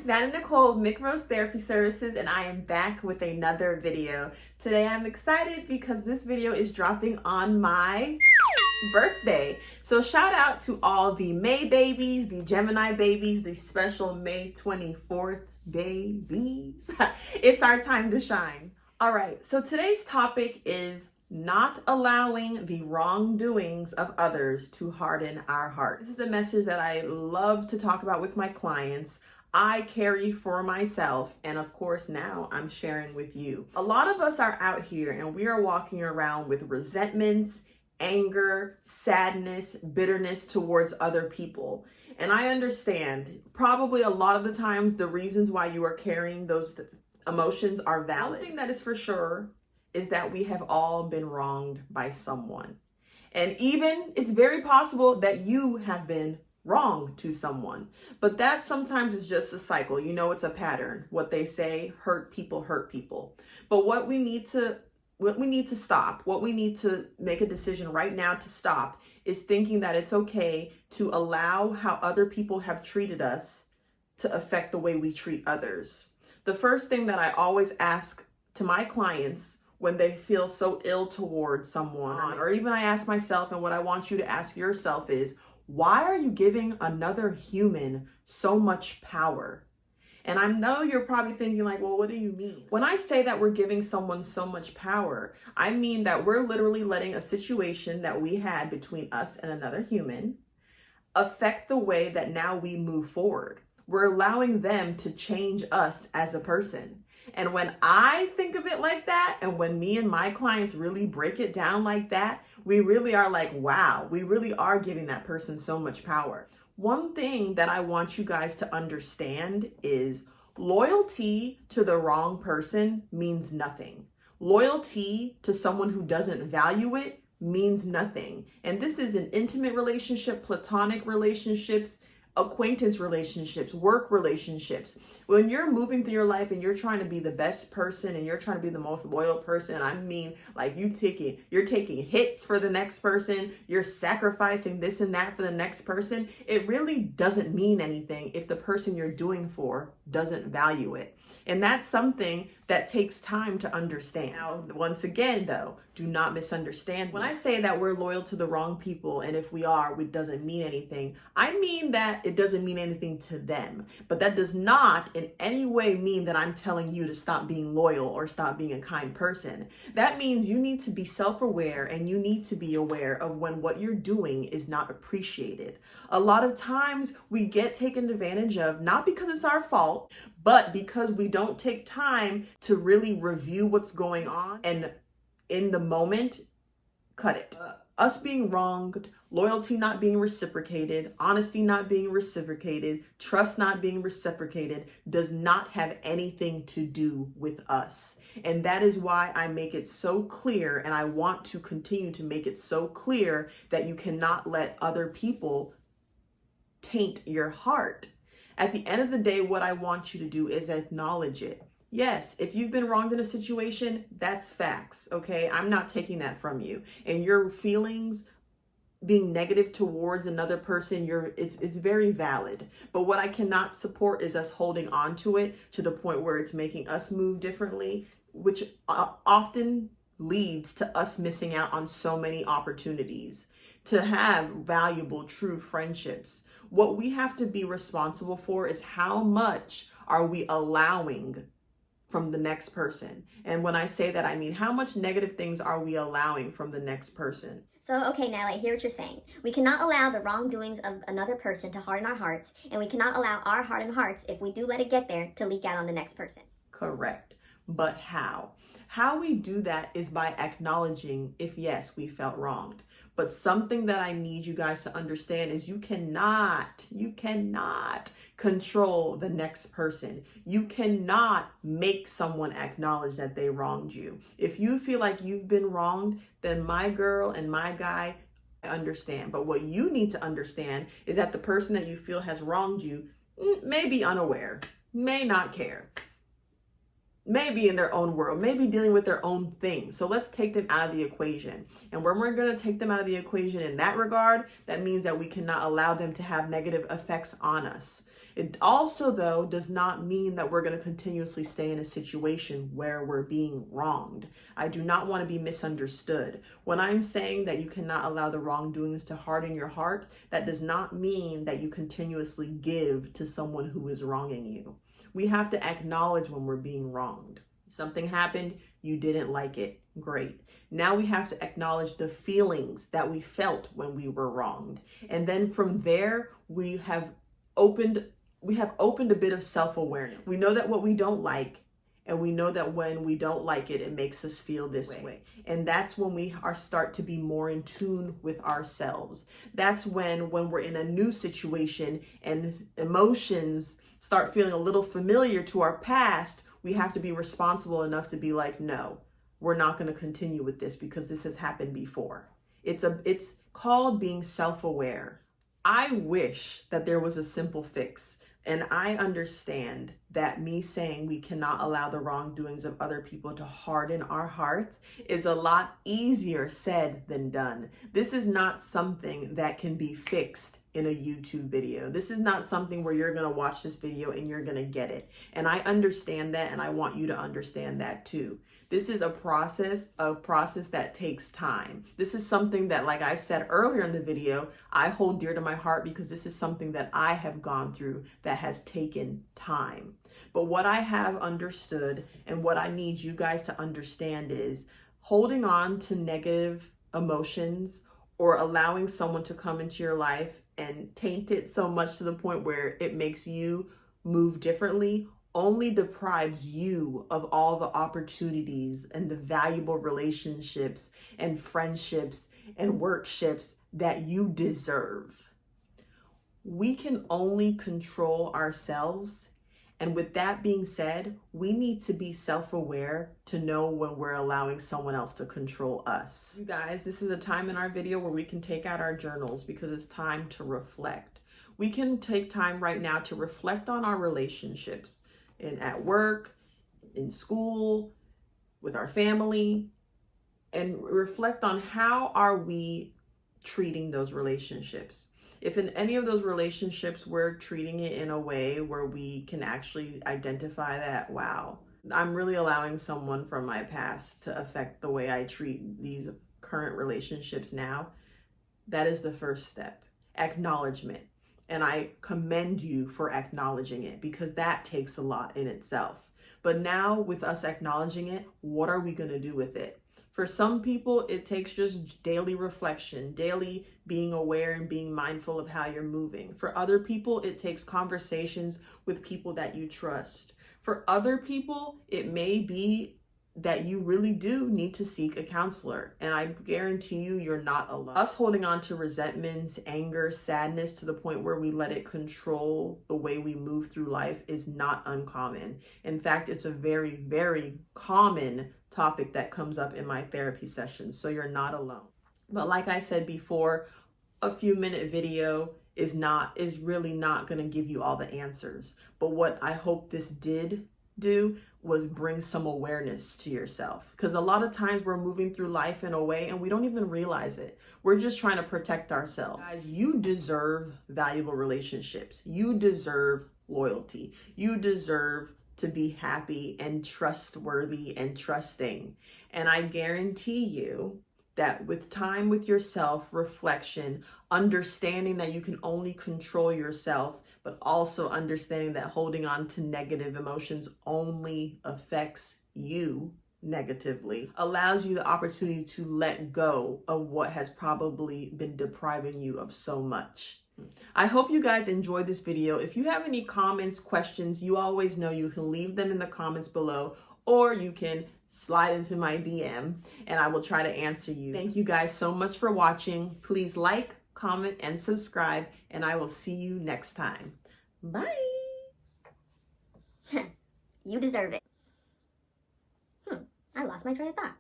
Savannah Nicole of Mick Rose Therapy Services, and I am back with another video. Today I'm excited because this video is dropping on my birthday. So shout out to all the May babies, the Gemini babies, the special May 24th babies. It's our time to shine. All right, so today's topic is not allowing the wrongdoings of others to harden our heart. This is a message that I love to talk about with my clients. I carry for myself, and of course now I'm sharing with you. A lot of us are out here and we are walking around with resentments, anger, sadness, bitterness towards other people. And I understand probably a lot of the times the reasons why you are carrying those emotions are valid. One thing that is for sure is that we have all been wronged by someone. And even it's very possible that you have been wrong to someone, but that sometimes is just a cycle. You know, it's a pattern. What they say, hurt people hurt people. But what we need to stop, what we need to make a decision right now to stop is thinking that it's okay to allow how other people have treated us to affect the way we treat others. The first thing that I always ask to my clients when they feel so ill towards someone, or even I ask myself, and what I want you to ask yourself is, why are you giving another human so much power? And I know you're probably thinking like, well, what do you mean? When I say that we're giving someone so much power, I mean that we're literally letting a situation that we had between us and another human affect the way that now we move forward. We're allowing them to change us as a person. And when I think of it like that, and when me and my clients really break it down like that, we really are like, wow, we really are giving that person so much power. One thing that I want you guys to understand is loyalty to the wrong person means nothing. Loyalty to someone who doesn't value it means nothing. And this is an intimate relationship, platonic relationships, acquaintance relationships, work relationships. When you're moving through your life and you're trying to be the best person and you're trying to be the most loyal person, I mean, like you're taking hits for the next person, you're sacrificing this and that for the next person, it really doesn't mean anything if the person you're doing for doesn't value it. And that's something that takes time to understand. Now, once again, though, do not misunderstand. When I say that we're loyal to the wrong people, and if we are, it doesn't mean anything, I mean that it doesn't mean anything to them. But that does not in any way mean that I'm telling you to stop being loyal or stop being a kind person. That means you need to be self-aware and you need to be aware of when what you're doing is not appreciated. A lot of times we get taken advantage of, not because it's our fault, but because we don't take time to really review what's going on and in the moment, cut it. Us being wronged, loyalty not being reciprocated, honesty not being reciprocated, trust not being reciprocated does not have anything to do with us. And that is why I make it so clear, and I want to continue to make it so clear that you cannot let other people taint your heart. At the end of the day, what I want you to do is acknowledge it. Yes, if you've been wronged in a situation, that's facts, okay? I'm not taking that from you. And your feelings being negative towards another person, it's very valid. But what I cannot support is us holding on to it to the point where it's making us move differently, which often leads to us missing out on so many opportunities to have valuable, true friendships. What we have to be responsible for is how much are we allowing from the next person. And when I say that, I mean how much negative things are we allowing from the next person. So, okay, now I hear what you're saying. We cannot allow the wrongdoings of another person to harden our hearts, and we cannot allow our hardened hearts, if we do let it get there, to leak out on the next person. Correct. But how? How we do that is by acknowledging if yes, we felt wronged. But something that I need you guys to understand is you cannot control the next person. You cannot make someone acknowledge that they wronged you. If you feel like you've been wronged, then my girl and my guy, I understand. But what you need to understand is that the person that you feel has wronged you may be unaware, may not care, may be in their own world, may be dealing with their own thing. So let's take them out of the equation. And when we're going to take them out of the equation in that regard, that means that we cannot allow them to have negative effects on us. It also, though, does not mean that we're going to continuously stay in a situation where we're being wronged. I do not want to be misunderstood. When I'm saying that you cannot allow the wrongdoings to harden your heart, that does not mean that you continuously give to someone who is wronging you. We have to acknowledge when we're being wronged. Something happened, you didn't like it. Great. Now we have to acknowledge the feelings that we felt when we were wronged. And then from there, we have opened a bit of self-awareness. We know that what we don't like, and we know that when we don't like it, it makes us feel this way. And that's when we start to be more in tune with ourselves. That's when we're in a new situation and emotions start feeling a little familiar to our past, we have to be responsible enough to be like, no, we're not going to continue with this because this has happened before. It's called being self-aware. I wish that there was a simple fix. And I understand that me saying we cannot allow the wrongdoings of other people to harden our hearts is a lot easier said than done. This is not something that can be fixed in a YouTube video. This is not something where you're going to watch this video and you're going to get it. And I understand that, and I want you to understand that too. This is a process that takes time. This is something that, like I said earlier in the video, I hold dear to my heart because this is something that I have gone through that has taken time. But what I have understood and what I need you guys to understand is holding on to negative emotions or allowing someone to come into your life and taint it so much to the point where it makes you move differently only deprives you of all the opportunities and the valuable relationships and friendships and workships that you deserve. We can only control ourselves. And with that being said, we need to be self-aware to know when we're allowing someone else to control us. You guys, this is a time in our video where we can take out our journals because it's time to reflect. We can take time right now to reflect on our relationships at work, in school, with our family, and reflect on how are we treating those relationships. If in any of those relationships we're treating it in a way where we can actually identify that, wow, I'm really allowing someone from my past to affect the way I treat these current relationships now, that is the first step. Acknowledgement. And I commend you for acknowledging it because that takes a lot in itself. But now with us acknowledging it, what are we going to do with it? For some people, it takes just daily reflection, daily being aware and being mindful of how you're moving. For other people, it takes conversations with people that you trust. For other people, it may be that you really do need to seek a counselor. And I guarantee you, you're not alone. Us holding on to resentments, anger, sadness to the point where we let it control the way we move through life is not uncommon. In fact, it's a very, very common topic that comes up in my therapy sessions. So you're not alone. But like I said before, a few-minute video is really not going to give you all the answers. But what I hope this did do was bring some awareness to yourself, because a lot of times we're moving through life in a way and we don't even realize it. We're just trying to protect ourselves. Guys, you deserve valuable relationships. You deserve loyalty. You deserve to be happy and trustworthy and trusting. And I guarantee you that with time with yourself, reflection, understanding that you can only control yourself, but also understanding that holding on to negative emotions only affects you negatively, allows you the opportunity to let go of what has probably been depriving you of so much. I hope you guys enjoyed this video. If you have any comments, questions, you always know you can leave them in the comments below, or you can slide into my DM and I will try to answer you. Thank you guys so much for watching. Please like, comment, and subscribe, and I will see you next time. Bye. You deserve it. I lost my train of thought.